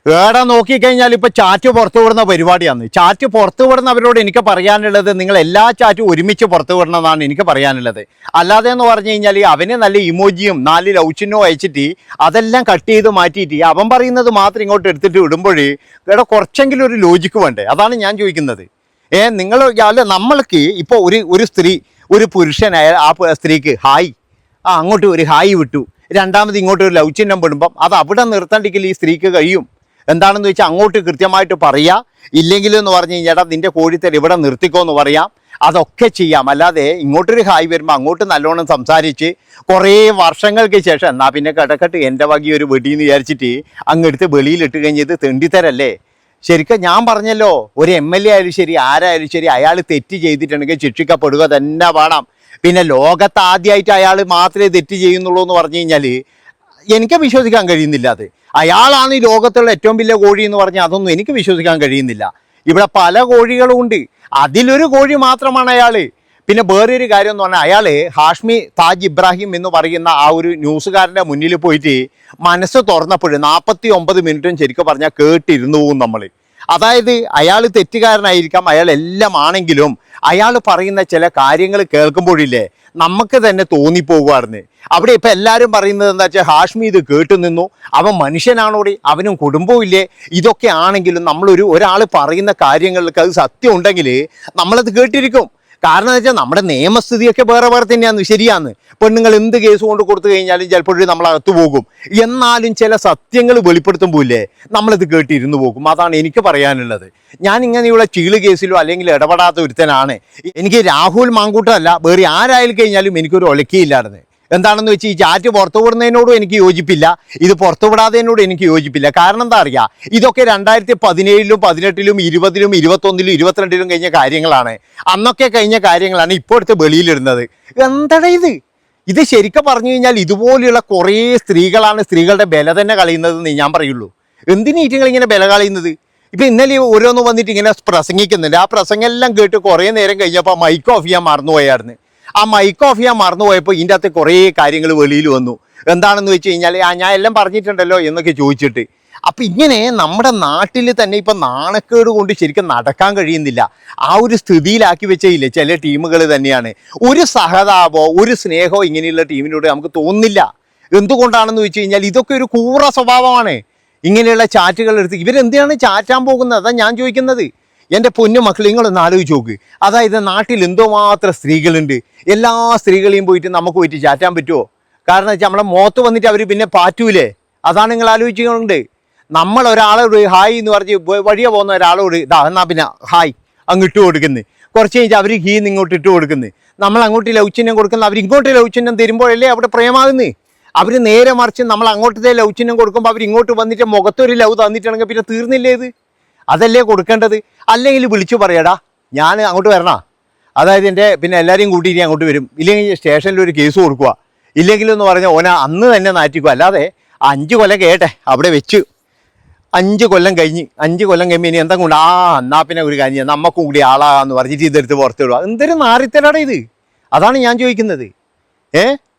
ഏടാ നോക്കിക്കഴിഞ്ഞാൽ ഇപ്പൊ ചാറ്റ് പുറത്തു വിടുന്ന പരിപാടിയാണ്. ചാറ്റ് പുറത്തു വിടുന്നവരോട് എനിക്ക് പറയാനുള്ളത്, നിങ്ങൾ എല്ലാ ചാറ്റും ഒരുമിച്ച് പുറത്തു വിടണമെന്നാണ് എനിക്ക് പറയാനുള്ളത്. അല്ലാതെ എന്ന് പറഞ്ഞു കഴിഞ്ഞാൽ അവന് നല്ല ഇമോജിയും 4 ലൗച്ചിനോ അയച്ചിട്ട് അതെല്ലാം കട്ട് ചെയ്ത് മാറ്റിയിട്ട് അവൻ പറയുന്നത് മാത്രം ഇങ്ങോട്ട് എടുത്തിട്ട് വിടുമ്പോൾ ഇവിടെ കുറച്ചെങ്കിലും ഒരു ലോജിക്ക് വേണ്ടേ? അതാണ് ഞാൻ ചോദിക്കുന്നത്. നിങ്ങൾ അല്ല, നമ്മൾക്ക് ഇപ്പോൾ ഒരു സ്ത്രീ ഒരു പുരുഷനായ ആ സ്ത്രീക്ക് ഹായ്, അങ്ങോട്ട് ഒരു ഹായ് വിട്ടു, രണ്ടാമത് ഇങ്ങോട്ട് ഒരു ലവ് ചിഹ്നം വിടുമ്പം അത് അവിടെ നിർത്തണ്ടെങ്കിൽ ഈ സ്ത്രീക്ക് കഴിയും. എന്താണെന്ന് വെച്ചാൽ അങ്ങോട്ട് കൃത്യമായിട്ട് പറയാം, ഇല്ലെങ്കിലെന്ന് പറഞ്ഞു കഴിഞ്ഞാൽ നിൻ്റെ കോഴിത്തൽ ഇവിടെ നിർത്തിക്കോ എന്ന് പറയാം. അതൊക്കെ ചെയ്യാം. അല്ലാതെ ഇങ്ങോട്ടൊരു ഹായ് വരുമ്പോൾ അങ്ങോട്ട് നല്ലോണം സംസാരിച്ച് കുറേ വർഷങ്ങൾക്ക് ശേഷം എന്നാൽ പിന്നെ കിടക്കട്ട് എൻ്റെ വകി ഒരു വെടിയെന്ന് വിചാരിച്ചിട്ട് അങ്ങെടുത്ത് വെളിയിലിട്ട് കഴിഞ്ഞത് തെണ്ടിത്തരല്ലേ? ശരിക്കും ഞാൻ പറഞ്ഞല്ലോ, ഒരു MLA ആയാലും ശരി, ആരായാലും ശരി, അയാൾ തെറ്റ് ചെയ്തിട്ടുണ്ടെങ്കിൽ ശിക്ഷിക്കപ്പെടുക തന്നെ വേണം. പിന്നെ ലോകത്ത് ആദ്യമായിട്ട് അയാൾ മാത്രമേ തെറ്റ് ചെയ്യുന്നുള്ളൂ എന്ന് പറഞ്ഞു കഴിഞ്ഞാൽ എനിക്ക് വിശ്വസിക്കാൻ കഴിയുന്നില്ല. അത് അയാളാണ് ഈ ലോകത്തുള്ള ഏറ്റവും വലിയ കോഴി എന്ന് പറഞ്ഞാൽ അതൊന്നും എനിക്ക് വിശ്വസിക്കാൻ കഴിയുന്നില്ല. ഇവിടെ പല കോഴികളും ഉണ്ട്, അതിലൊരു കോഴി മാത്രമാണ് അയാൾ. പിന്നെ വേറൊരു കാര്യം എന്ന് പറഞ്ഞാൽ അയാൾ ഹാഷ്മി താജ് ഇബ്രാഹിം എന്ന് പറയുന്ന ആ ഒരു ന്യൂസുകാരൻ്റെ മുന്നിൽ പോയിട്ട് മനസ്സ് തുറന്നപ്പോഴും 49 മിനിറ്റും ശരിക്കും പറഞ്ഞാൽ കേട്ടിരുന്നു പോകും നമ്മൾ. അതായത് അയാൾ തെറ്റുകാരനായിരിക്കാം, അയാൾ എല്ലാം ആണെങ്കിലും അയാൾ പറയുന്ന ചില കാര്യങ്ങൾ കേൾക്കുമ്പോഴില്ലേ നമുക്ക് തന്നെ തോന്നിപ്പോകുമായിരുന്നു. അവിടെ ഇപ്പം എല്ലാവരും പറയുന്നത് എന്താ വെച്ചാൽ ഹാഷ്മി ഇത് കേട്ടു നിന്നു, അവൻ മനുഷ്യനാണോടെ, അവനും കുടുംബവും ഇല്ലേ? ഇതൊക്കെ ആണെങ്കിലും ഒരാൾ പറയുന്ന കാര്യങ്ങൾക്ക് അത് സത്യം ഉണ്ടെങ്കിൽ നമ്മളത് കേട്ടിരിക്കും. കാരണം എന്ന് വെച്ചാൽ നമ്മുടെ നിയമസ്ഥിതിയൊക്കെ വേറെ തന്നെയാണ്. ശരിയാണ്, പെണ്ണുങ്ങൾ എന്ത് കേസ് കൊണ്ട് കൊടുത്തു കഴിഞ്ഞാലും ചിലപ്പോഴും നമ്മൾ അകത്തു പോകും. എന്നാലും ചില സത്യങ്ങൾ വെളിപ്പെടുത്തുമ്പോൾ ഇല്ലേ നമ്മളത് കേട്ടിരുന്നു പോകും. അതാണ് എനിക്ക് പറയാനുള്ളത്. ഞാൻ ഇങ്ങനെയുള്ള ചീള് കേസിലോ അല്ലെങ്കിൽ ഇടപെടാത്ത ഒരുത്തനാണ്. എനിക്ക് രാഹുൽ മാങ്കൂട്ടമല്ല, വേറെ ആരായാലും കഴിഞ്ഞാലും എനിക്കൊരു ഒലക്കിയില്ലായിരുന്നു. എന്താണെന്ന് വെച്ചാൽ ഈ ചാറ്റ് പുറത്തു വിടുന്നതിനോടും എനിക്ക് യോജിപ്പില്ല, ഇത് പുറത്തു വിടാത്തതിനോടും എനിക്ക് യോജിപ്പില്ല. കാരണം എന്താ അറിയാം, ഇതൊക്കെ 2017-ലും 18-ലും 20-ലും 21-ലും 22-ലും കഴിഞ്ഞ കാര്യങ്ങളാണ്. അന്നൊക്കെ കഴിഞ്ഞ കാര്യങ്ങളാണ് ഇപ്പോൾ എടുത്ത് വെളിയിലിടുന്നത്. എന്താണ് ഇത് ശരിക്കും പറഞ്ഞു കഴിഞ്ഞാൽ ഇതുപോലെയുള്ള കുറേ സ്ത്രീകളുടെ ബല തന്നെ കളയുന്നതെന്ന് ഞാൻ പറയുള്ളൂ. എന്തിനീറ്റുങ്ങൾ ഇങ്ങനെ ബല കളയുന്നത്? ഇപ്പം ഇന്നലെ ഓരോന്ന് വന്നിട്ട് ഇങ്ങനെ പ്രസംഗിക്കുന്നുണ്ട്. ആ പ്രസംഗം എല്ലാം കേട്ട് കുറേ നേരം കഴിഞ്ഞപ്പോൾ മൈക്ക് ഓഫ് ചെയ്യാൻ മറന്നുപോയായിരുന്നു. ആ മൈക്ക് ഓഫ് ചെയ്യാൻ മറന്നുപോയപ്പോൾ ഇതിൻ്റെ അകത്ത് കുറേ കാര്യങ്ങൾ വെളിയിൽ വന്നു. എന്താണെന്ന് വെച്ച് കഴിഞ്ഞാൽ ഞാൻ എല്ലാം പറഞ്ഞിട്ടുണ്ടല്ലോ എന്നൊക്കെ ചോദിച്ചിട്ട്. അപ്പം ഇങ്ങനെ നമ്മുടെ നാട്ടിൽ തന്നെ ഇപ്പം നാണക്കേട് കൊണ്ട് ശരിക്കും നടക്കാൻ കഴിയുന്നില്ല. ആ ഒരു സ്ഥിതിയിലാക്കി വെച്ചേയില്ലേ ചില ടീമുകൾ തന്നെയാണ്. ഒരു സഹതാപോ ഒരു സ്നേഹമോ ഇങ്ങനെയുള്ള ടീമിനോട് നമുക്ക് തോന്നുന്നില്ല. എന്തുകൊണ്ടാണെന്ന് വെച്ച് കഴിഞ്ഞാൽ ഇതൊക്കെ ഒരു കൂറ സ്വഭാവമാണ്. ഇങ്ങനെയുള്ള ചാറ്റുകൾ എടുത്ത് ഇവരെന്തിനാണ് ചാറ്റാൻ പോകുന്നത്? അതാണ് ഞാൻ ചോദിക്കുന്നത്. എൻ്റെ പൊന്നു മക്കൾ, നിങ്ങളൊന്ന് ആലോചിച്ച് നോക്ക്. അതായത് നാട്ടിൽ എന്തുമാത്രം സ്ത്രീകളുണ്ട്. എല്ലാ സ്ത്രീകളെയും പോയിട്ട് നമുക്ക് പോയിട്ട് ചാറ്റാൻ പറ്റുമോ? കാരണം വെച്ചാൽ നമ്മളെ മുഖത്ത് വന്നിട്ട് അവർ പിന്നെ പാറ്റൂലേ? അതാണ് നിങ്ങൾ ആലോചിച്ചുകൊണ്ട്. നമ്മൾ ഒരാളോട് ഹായ് എന്ന് പറഞ്ഞ് വഴിയെ പോകുന്ന ഒരാളോട് എന്നാൽ പിന്നെ ഹായ് അങ്ങ് ഇട്ട് കൊടുക്കുന്നത്. കുറച്ച് കഴിഞ്ഞാൽ അവർ ഹീന്ന് ഇങ്ങോട്ട് ഇട്ട് കൊടുക്കുന്നത്. നമ്മൾ അങ്ങോട്ട് ലൗച്ചിന്നം കൊടുക്കുന്നത്, അവരിങ്ങോട്ട് ലൗച്ചിന്നം തരുമ്പോഴല്ലേ അവിടെ പ്രേമാകുന്നത്. അവർ നേരെ മറിച്ച് നമ്മൾ അങ്ങോട്ടത്തെ ലൗച്ചിന്നം കൊടുക്കുമ്പോൾ അവർ ഇങ്ങോട്ട് വന്നിട്ട് മുഖത്തൊരു ലവ് തന്നിട്ടുണ്ടെങ്കിൽ പിന്നെ തീർന്നില്ലേ ഇത്? അതല്ലേ കൊടുക്കേണ്ടത്? അല്ലെങ്കിൽ വിളിച്ചു പറയടാ ഞാൻ അങ്ങോട്ട് വരണ, അതായത് എൻ്റെ പിന്നെ എല്ലാവരെയും കൂട്ടിയിട്ട് അങ്ങോട്ട് വരും, ഇല്ലെങ്കിൽ സ്റ്റേഷനിൽ ഒരു കേസ് കൊടുക്കുക, ഇല്ലെങ്കിലെന്ന് പറഞ്ഞാൽ ഓന അന്ന് തന്നെ നാറ്റിക്കുക. അല്ലാതെ 5 കൊല്ലം കേട്ടെ അവിടെ വെച്ച് 5 കൊല്ലം കഴിഞ്ഞ് 5 കൊല്ലം കഴിയുമ്പോൾ ഇനി എന്താ കൊണ്ട് എന്നാ പിന്നെ ഒരു കാര്യം നമുക്കും കൂടി ആളാന്ന് പറഞ്ഞിട്ട് ഇതെടുത്ത് പുറത്തിടുക. എന്തൊരു നാറിത്തരാടാ ഇത്? അതാണ് ഞാൻ ചോദിക്കുന്നത്.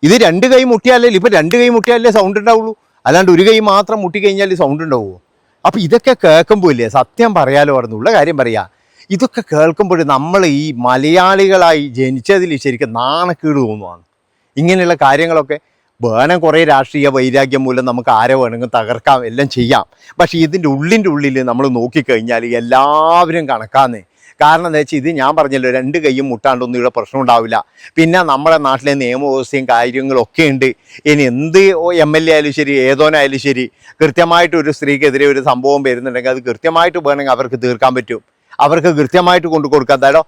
ഇത് 2 കൈ മുട്ടിയാലേ, ഇപ്പം 2 കൈ മുട്ടിയാലേ സൗണ്ട് ഉണ്ടാവുള്ളൂ, അല്ലാണ്ട് ഒരു കൈ മാത്രം മുട്ടിക്കഴിഞ്ഞാൽ സൗണ്ട് ഉണ്ടാവുമോ? അപ്പം ഇതൊക്കെ കേൾക്കുമ്പോൾ ഇല്ലേ, സത്യം പറയാലോ, പറഞ്ഞുള്ള കാര്യം പറയാം, ഇതൊക്കെ കേൾക്കുമ്പോൾ നമ്മൾ ഈ മലയാളികളായി ജനിച്ചതിൽ ശരിക്കും നാണക്കേട് തോന്നുവാണ്. ഇങ്ങനെയുള്ള കാര്യങ്ങളൊക്കെ വേണം. കുറേ രാഷ്ട്രീയ വൈരാഗ്യം മൂലം നമുക്ക് ആരെ വേണമെങ്കിൽ തകർക്കാം, എല്ലാം ചെയ്യാം. പക്ഷേ ഇതിൻ്റെ ഉള്ളിൽ നമ്മൾ നോക്കിക്കഴിഞ്ഞാൽ എല്ലാവരും കണക്കാന്ന്. കാരണം എന്താ വെച്ചാൽ ഇത് ഞാൻ പറഞ്ഞല്ലോ, 2 കൈയും മുട്ടാണ്ടൊന്നും ഇവിടെ പ്രശ്നം ഉണ്ടാവില്ല. പിന്നെ നമ്മുടെ നാട്ടിലെ നിയമവ്യവസ്ഥയും കാര്യങ്ങളൊക്കെ ഉണ്ട്. ഇനി എന്ത് MLA ആയാലും ശരി, ഏതോനായാലും ശരി, കൃത്യമായിട്ട് ഒരു സ്ത്രീക്കെതിരെ ഒരു സംഭവം വരുന്നുണ്ടെങ്കിൽ അത് കൃത്യമായിട്ട് വേണമെങ്കിൽ അവർക്ക് തീർക്കാൻ പറ്റും. അവർക്ക് കൃത്യമായിട്ട് കൊണ്ടു കൊടുക്കാം. എന്തായാലോ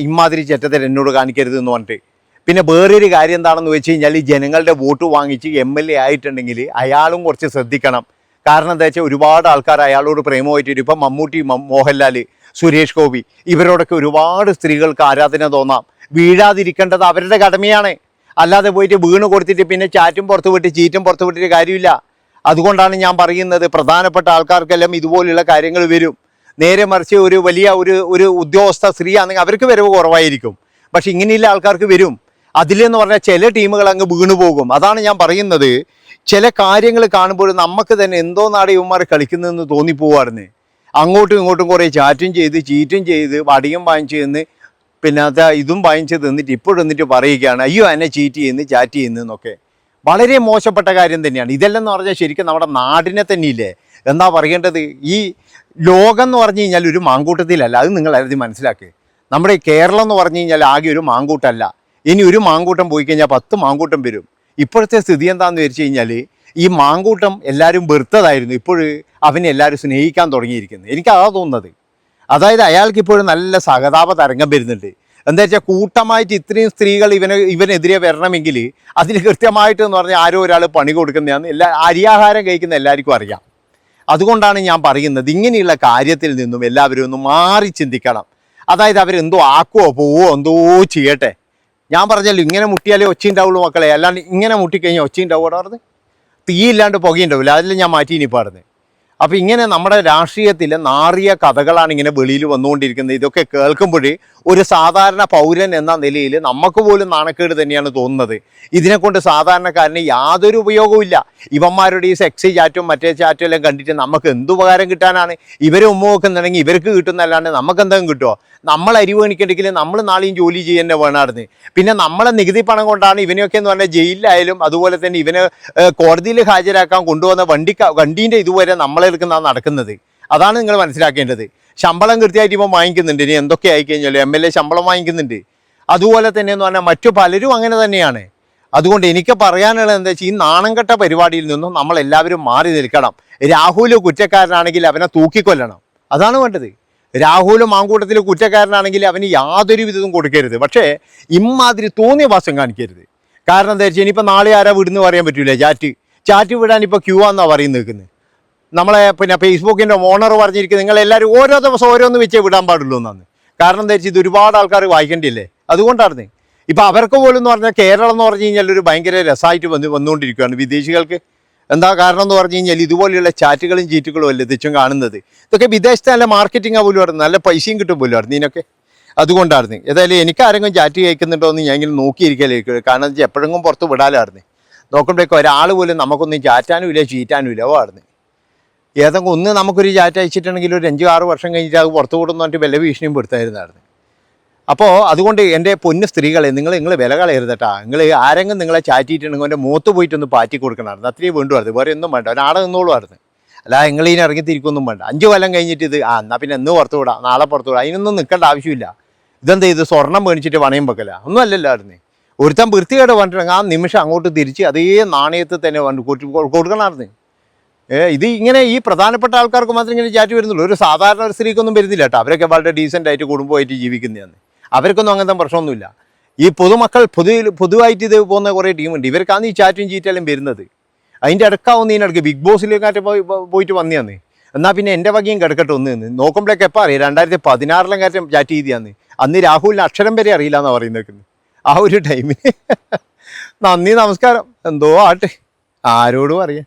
ഇമാതിരി ചെറ്റത്തിൽ എന്നോട് കാണിക്കരുത് എന്ന് പറഞ്ഞിട്ട്. പിന്നെ വേറൊരു കാര്യം എന്താണെന്ന് വെച്ച് കഴിഞ്ഞാൽ ഈ ജനങ്ങളുടെ വോട്ട് വാങ്ങിച്ച് MLA ആയിട്ടുണ്ടെങ്കിൽ അയാളും കുറച്ച് ശ്രദ്ധിക്കണം. കാരണം എന്താ വെച്ചാൽ ഒരുപാട് ആൾക്കാർ അയാളോട് പ്രേമമായിട്ട് വരും. ഇപ്പം മമ്മൂട്ടി, മോഹൻലാൽ, സുരേഷ് ഗോപി, ഇവരോടൊക്കെ ഒരുപാട് സ്ത്രീകൾക്ക് ആരാധന തോന്നാം. വീഴാതിരിക്കേണ്ടത് അവരുടെ കടമയാണ്. അല്ലാതെ പോയിട്ട് വീണ് കൊടുത്തിട്ട് പിന്നെ ചാറ്റും പുറത്ത് വിട്ട് ചീറ്റും പുറത്ത് വിട്ടിട്ട് കാര്യമില്ല. അതുകൊണ്ടാണ് ഞാൻ പറയുന്നത്, പ്രധാനപ്പെട്ട ആൾക്കാർക്കെല്ലാം ഇതുപോലുള്ള കാര്യങ്ങൾ വരും. നേരെ മറിച്ച് ഒരു വലിയ ഒരു ഉദ്യോഗസ്ഥ സ്ത്രീ ആണെങ്കിൽ അവർക്ക് വരവ് കുറവായിരിക്കും. പക്ഷെ ഇങ്ങനെയുള്ള ആൾക്കാർക്ക് വരും. അതിലെന്ന് പറഞ്ഞാൽ ചില ടീമുകൾ അങ്ങ് വീണു പോകും. അതാണ് ഞാൻ പറയുന്നത്, ചില കാര്യങ്ങൾ കാണുമ്പോൾ നമുക്ക് തന്നെ എന്തോ നാടെ ഇവന്മാർ കളിക്കുന്നതെന്ന് തോന്നിപ്പോവാറുണ്ട്. അങ്ങോട്ടും ഇങ്ങോട്ടും കുറേ ചാറ്റും ചെയ്ത് ചീറ്റും ചെയ്ത് വടിയും വാങ്ങിച്ചു തന്ന് പിന്നെ അത് ഇതും വാങ്ങിച്ച് തന്നിട്ട് ഇപ്പോഴെന്നിട്ട് പറയുകയാണ് അയ്യോ എന്നെ ചീറ്റ് ചെയ്യുന്നു ചാറ്റ് ചെയ്യുന്നതെന്നൊക്കെ. വളരെ മോശപ്പെട്ട കാര്യം തന്നെയാണ് ഇതെല്ലാം എന്ന് പറഞ്ഞാൽ. ശരിക്കും നമ്മുടെ നാടിനെ തന്നെയില്ലേ എന്താ പറയേണ്ടത്. ഈ ലോകം എന്ന് പറഞ്ഞു കഴിഞ്ഞാൽ ഒരു മാങ്കൂട്ടത്തിലല്ല, അത് നിങ്ങൾ ആദ്യം മനസ്സിലാക്കുക. നമ്മുടെ കേരളം എന്ന് പറഞ്ഞു കഴിഞ്ഞാൽ ആകെ ഒരു മാങ്കൂട്ടമല്ല. ഇനി ഒരു മാങ്കൂട്ടം പോയി കഴിഞ്ഞാൽ 10 മാങ്കൂട്ടം വരും. ഇപ്പോഴത്തെ സ്ഥിതി എന്താണെന്ന് വെച്ച് കഴിഞ്ഞാൽ ഈ മാങ്കൂട്ടം എല്ലാവരും വെറുത്തതായിരുന്നു, ഇപ്പോൾ അവനെ എല്ലാവരും സ്നേഹിക്കാൻ തുടങ്ങിയിരിക്കുന്നത്. എനിക്കതാ തോന്നുന്നത്. അതായത് അയാൾക്ക് ഇപ്പോഴും നല്ല സഹതാപ തരംഗം വരുന്നുണ്ട്. എന്താ വെച്ചാൽ കൂട്ടമായിട്ട് ഇത്രയും സ്ത്രീകൾ ഇവനെതിരെ വരണമെങ്കിൽ അതിൽ കൃത്യമായിട്ട് എന്ന് പറഞ്ഞാൽ ആരോ ഒരാൾ പണി കൊടുക്കുന്നതാണ്. അരിയാഹാരം കഴിക്കുന്ന എല്ലാവർക്കും അറിയാം. അതുകൊണ്ടാണ് ഞാൻ പറയുന്നത് ഇങ്ങനെയുള്ള കാര്യത്തിൽ നിന്നും എല്ലാവരും ഒന്ന് മാറി ചിന്തിക്കണം. അതായത് അവരെന്തോ ആക്കുവോ പോവോ എന്തോ ചെയ്യട്ടെ. ഞാൻ പറഞ്ഞല്ലോ ഇങ്ങനെ മുട്ടിയാലേ ഒച്ചയുണ്ടാവുള്ളൂ മക്കളെ, അല്ലാണ്ട് ഇങ്ങനെ മുട്ടിക്കഴിഞ്ഞാൽ ഒച്ചയുണ്ടാവുക പറഞ്ഞത് തീയില്ലാണ്ട് പുകയുണ്ടാവില്ല. അതിൽ ഞാൻ മാറ്റി ഇനി പറഞ്ഞത്. അപ്പോൾ ഇങ്ങനെ നമ്മുടെ രാഷ്ട്രീയത്തിലെ നാറിയ കഥകളാണ് ഇങ്ങനെ വെളിയിൽ വന്നുകൊണ്ടിരിക്കുന്നത്. ഇതൊക്കെ കേൾക്കുമ്പോൾ ഒരു സാധാരണ പൗരൻ എന്ന നിലയിൽ നമുക്ക് പോലും നാണക്കേട് തന്നെയാണ് തോന്നുന്നത്. ഇതിനെക്കൊണ്ട് സാധാരണക്കാരന് യാതൊരു ഉപയോഗവുമില്ല. ഇവന്മാരുടെ ഈ സെക്സി ചാറ്റും മറ്റേ ചാറ്റും എല്ലാം കണ്ടിട്ട് നമുക്ക് എന്തുപകാരം കിട്ടാനാണ്? ഇവരെ ഉമ്മ വെക്കുന്നുണ്ടെങ്കിൽ ഇവർക്ക് കിട്ടുന്നല്ലാണ്ട് നമുക്ക് എന്തെങ്കിലും കിട്ടുമോ? നമ്മൾ അരി മേടിക്കണമെങ്കിൽ നമ്മൾ നാളെയും ജോലി ചെയ്യുന്നത് വേണമായിരുന്നു. പിന്നെ നമ്മളെ നികുതി പണം കൊണ്ടാണ് ഇവനെയൊക്കെ എന്ന് പറഞ്ഞാൽ ജയിലിലായാലും അതുപോലെ തന്നെ ഇവനെ കോടതിയിൽ ഹാജരാക്കാൻ കൊണ്ടുവന്ന വണ്ടീൻ്റെ ഇതുവരെ നമ്മളെടുക്കുന്നതാണ് നടക്കുന്നത്. അതാണ് നിങ്ങൾ മനസ്സിലാക്കേണ്ടത്. ശമ്പളം കൃത്യമായിട്ട് ഇപ്പം വാങ്ങിക്കുന്നുണ്ട്. ഇനി എന്തൊക്കെ ആയിക്കഴിഞ്ഞാലും MLA ശമ്പളം വാങ്ങിക്കുന്നുണ്ട്. അതുപോലെ തന്നെ എന്ന് പറഞ്ഞാൽ മറ്റു പലരും അങ്ങനെ തന്നെയാണ്. അതുകൊണ്ട് എനിക്ക് പറയാനുള്ളത് എന്താ വെച്ചാൽ ഈ നാണംകെട്ട പരിപാടിയിൽ നിന്നും നമ്മളെല്ലാവരും മാറി നിൽക്കണം. രാഹുൽ കുറ്റക്കാരനാണെങ്കിൽ അവനെ തൂക്കിക്കൊല്ലണം, അതാണ് വേണ്ടത്. രാഹുൽ മാങ്കൂട്ടത്തിൽ കുറ്റക്കാരനാണെങ്കിൽ അവന് യാതൊരു വിധവും കൊടുക്കരുത്. പക്ഷേ ഇമ്മാതിരി തോന്നിയ വാസം കാണിക്കരുത്. കാരണം എന്താ വെച്ചാൽ ഇനിയിപ്പോൾ നാളെ ആരാ വിടുന്ന് പറയാൻ പറ്റൂല. ചാറ്റ് വിടാൻ ഇപ്പോൾ ക്യൂ ആണെന്നാണ് പറയുന്നത് നിൽക്കുന്നത്. നമ്മളെ പിന്നെ ഫേസ്ബുക്കിൻ്റെ ഓണർ പറഞ്ഞിരിക്കുന്നത് നിങ്ങളെല്ലാവരും ഓരോ ദിവസം ഓരോന്ന് വെച്ചേ വിടാൻ പാടുള്ളൂ എന്നാണ്. കാരണം എന്താ വെച്ചാൽ ഇത് ഒരുപാട് ആൾക്കാർ വായിക്കേണ്ടിയില്ലേ, അതുകൊണ്ടാണ്. ഇപ്പം അവർക്ക് പോലും എന്ന് പറഞ്ഞാൽ കേരളം എന്ന് പറഞ്ഞു കഴിഞ്ഞാൽ ഒരു ഭയങ്കര രസമായിട്ട് വന്നുകൊണ്ടിരിക്കുകയാണ് വിദേശികൾക്ക്. എന്താ കാരണം എന്ന് പറഞ്ഞു കഴിഞ്ഞാൽ ഇതുപോലെയുള്ള ചാറ്റുകളും ചീറ്റുകളും അല്ലേ തിച്ചും കാണുന്നത്. ഇതൊക്കെ വിദേശത്തെ നല്ല മാർക്കറ്റിംഗ് പോലും ആയിരുന്നു, നല്ല പൈസയും കിട്ടും പോലും ആയിരുന്നു ഇതിനൊക്കെ. അതുകൊണ്ടായിരുന്നു. ഏതായാലും എനിക്ക് ആരെങ്കിലും ചാറ്റ് കഴിക്കുന്നുണ്ടോ എന്ന് ഞാൻ ഇങ്ങനെ നോക്കിയിരിക്കലേക്ക്. കാരണം വെച്ചാൽ എപ്പോഴെങ്കിലും പുറത്ത് വിടാലായിരുന്നു. നോക്കുമ്പോഴേക്കും ഒരാൾ പോലും നമുക്കൊന്നും ചാറ്റാനും ഇല്ല ചീറ്റാനും ഇല്ല ആയിരുന്നു. ഏതെങ്കിലും ഒന്ന് നമുക്കൊരു ചാറ്റ് അയച്ചിട്ടുണ്ടെങ്കിൽ ഒരു 5-6 വർഷം കഴിഞ്ഞിട്ട് അത് പുറത്ത് കൂടുന്നു പറഞ്ഞിട്ട് വില ഭീഷണിയും പെടുത്തായിരുന്നായിരുന്നു. അപ്പോൾ അതുകൊണ്ട് എൻ്റെ പൊന്ന് സ്ത്രീകളെ നിങ്ങൾ വില കളയരുത് കേട്ടാ. നിങ്ങൾ ആരെങ്കിലും നിങ്ങളെ ചാറ്റിയിട്ടുണ്ടെങ്കിൽ എൻ്റെ മുഖത്ത് പോയിട്ടൊന്ന് പാറ്റി കൊടുക്കണമായിരുന്നു. അത്രയും വേണ്ടുമായിരുന്നു, വേറെ ഒന്നും വേണ്ട. ഒരാടെ നിന്നോളുമായിരുന്നു. അല്ല നിങ്ങളിതിന് ഇറങ്ങിത്തിരിക്കൊന്നും വേണ്ട. 5 കൊല്ലം കഴിഞ്ഞിട്ട് ഇത് എന്നാൽ പിന്നെ എന്ന് പുറത്ത് വിടാം, നാളെ പുറത്ത് വിടാം, അതിനൊന്നും നിൽക്കേണ്ട ആവശ്യമില്ല. ഇതെന്താ ഇത് സ്വർണം മേടിച്ചിട്ട് പണയം വെക്കല ഒന്നും അല്ലല്ലായിരുന്നു. ഒരുത്തൻ വൃത്തികേട് പറഞ്ഞിട്ടുണ്ടെങ്കിൽ ആ നിമിഷം അങ്ങോട്ട് തിരിച്ച് അതേ നാണയത്തിൽ തന്നെ കൊടുക്കണമായിരുന്നു. ഇത് ഇങ്ങനെ ഈ പ്രധാനപ്പെട്ട ആൾക്കാർക്ക് മാത്രം ഇങ്ങനെ ചാറ്റ് വരുന്നുള്ളൂ. ഒരു സാധാരണ ഒരു സ്ത്രീക്കൊന്നും വരുന്നില്ല കേട്ടോ. അവരൊക്കെ വളരെ ഡീസൻ്റായിട്ട് കുടുംബമായിട്ട് ജീവിക്കുന്നതാണ്. അവർക്കൊന്നും അങ്ങനത്തെ പ്രശ്നമൊന്നുമില്ല. ഈ പൊതുമക്കൾ പൊതുവായിട്ട് ഇത് പോകുന്ന കുറേ ടീമുണ്ട്. ഇവർക്കാണ് ഈ ചാറ്റും ചീറ്റെല്ലാം വരുന്നത്. അതിൻ്റെ ഇടയ്ക്ക് ബിഗ് ബോസിലേക്കാറ്റ് പോയിട്ട് വന്നതാന്ന്. എന്നാൽ പിന്നെ എൻ്റെ വകയും കിടക്കട്ടെ ഒന്ന് നിന്ന് നോക്കുമ്പോഴേക്ക് എപ്പോൾ അറിയാം 2016 കാറ്റം ചാറ്റ് ചെയ്തിയാന്ന്. അന്ന് രാഹുലിന് അക്ഷരം വരെ അറിയില്ല എന്നാണ് പറയുന്നത് ആ ഒരു ടൈമിന്. നന്ദി, നമസ്കാരം. എന്തോ ആട്ടെ, ആരോടും അറിയാം.